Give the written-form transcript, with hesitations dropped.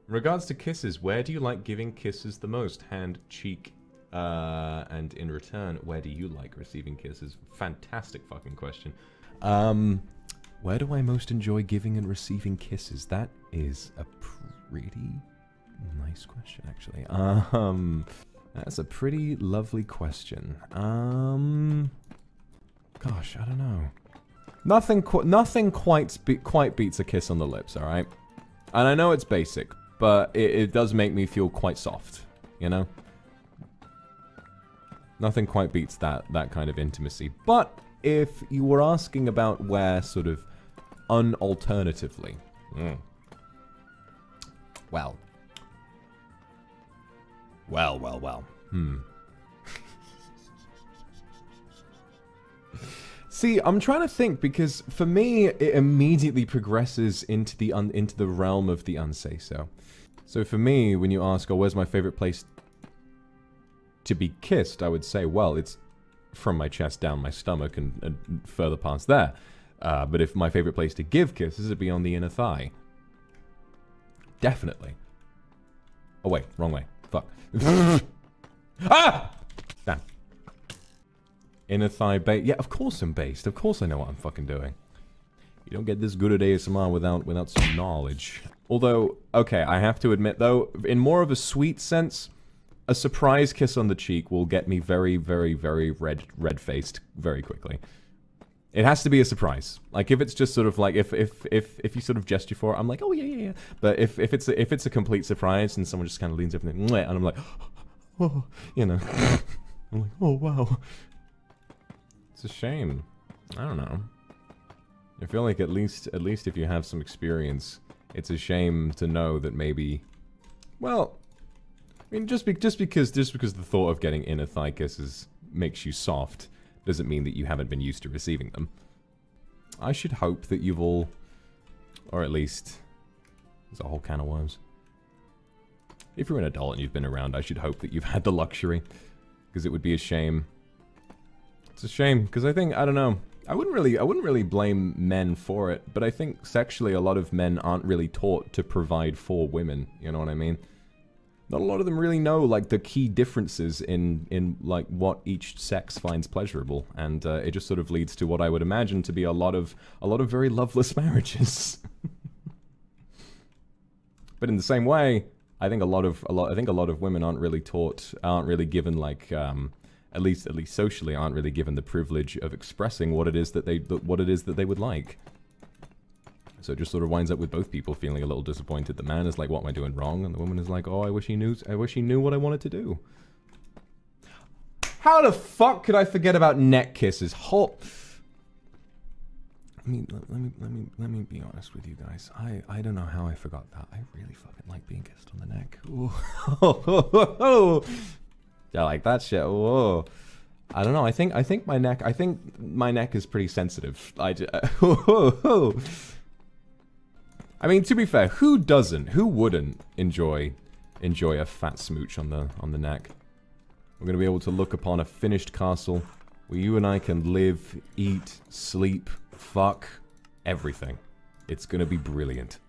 In regards to kisses, where do you like giving kisses the most? Hand, cheek, and in return, where do you like receiving kisses? Fantastic fucking question. Where do I most enjoy giving and receiving kisses? That is a pretty nice question, actually. That's a pretty lovely question. Gosh, I don't know. Nothing quite beats a kiss on the lips, alright? And I know it's basic, but it does make me feel quite soft, you know? Nothing quite beats that kind of intimacy. But if you were asking about where sort of unalternatively... Well. See, I'm trying to think, because for me, it immediately progresses into the realm of the unsay-so. So for me, when you ask, oh, where's my favorite place to be kissed, I would say, well, it's from my chest down my stomach and further past there. But if my favorite place to give kisses, it'd be on the inner thigh. Definitely. Oh wait, wrong way. Fuck. Ah! Damn. Inner thigh base. Yeah, of course I'm based. Of course I know what I'm fucking doing. You don't get this good at ASMR without some knowledge. Although, okay, I have to admit though, in more of a sweet sense, a surprise kiss on the cheek will get me very, very, very red-faced very quickly. It has to be a surprise. Like, if it's just sort of like, if you sort of gesture for it, I'm like, oh yeah. But if it's a complete surprise and someone just kind of leans up and I'm like, oh, you know, I'm like, oh wow. It's a shame. I don't know. I feel like at least if you have some experience, it's a shame to know that maybe, well, I mean, just because the thought of getting inner thigh kisses makes you soft doesn't mean that you haven't been used to receiving them. I should hope that you've all, or at least, there's a whole can of worms. If you're an adult and you've been around, I should hope that you've had the luxury, because it would be a shame. It's a shame, because I think, I don't know, I wouldn't really blame men for it, but I think sexually a lot of men aren't really taught to provide for women, you know what I mean? Not a lot of them really know, like, the key differences in like, what each sex finds pleasurable, and it just sort of leads to what I would imagine to be a lot of very loveless marriages. But in the same way, I think a lot of women aren't really taught, aren't really given, like, at least socially, aren't really given the privilege of expressing what it is that they would like. So it just sort of winds up with both people feeling a little disappointed. The man is like, what am I doing wrong? And the woman is like, oh, I wish he knew what I wanted to do. How the fuck could I forget about neck kisses? Let me be honest with you guys. I don't know how I forgot that. I really fucking like being kissed on the neck. Ooh. Yeah, like that shit. Whoa. I don't know. I think my neck is pretty sensitive. I mean, to be fair, who wouldn't enjoy a fat smooch on the neck? We're gonna be able to look upon a finished castle where you and I can live, eat, sleep, fuck, everything. It's gonna be brilliant.